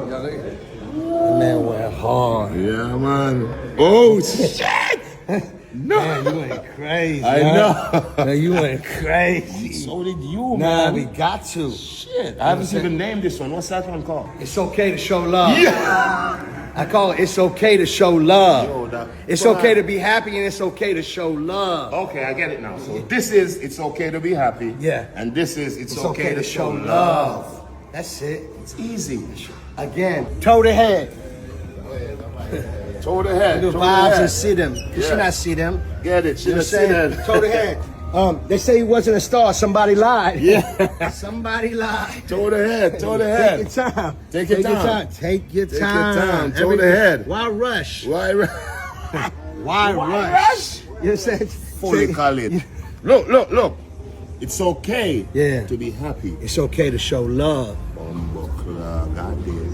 Man went hard. Yeah, man. Oh, shit! No. Man, you went crazy. I know. Man, you went crazy. So did you, Nah, man. we got to. Shit. I haven't even named this one. What's that one called? It's okay to show love. Yeah. I call it, it's okay to show love. Yo, it's okay to be happy and it's okay to show love. Okay, I get it now. So this is, it's okay to be happy. Yeah. And this is, it's okay to show love. love. That's it. It's easy. Again, toe to head. Toe to head. The toe vibes to head. and see them. You should not see them. Get it. You know Should what have I'm seen saying? it. Toe to head. They say he wasn't a star. Somebody lied. Yeah. Somebody lied. Toe to head. Toe to head. Take your time. Take your time. Take your Take time. your time. Toe to head. Why rush? Why? Why rush? You said Fully Khaled. Look. It's okay Yeah. to be happy. It's okay to show love. Goddamn.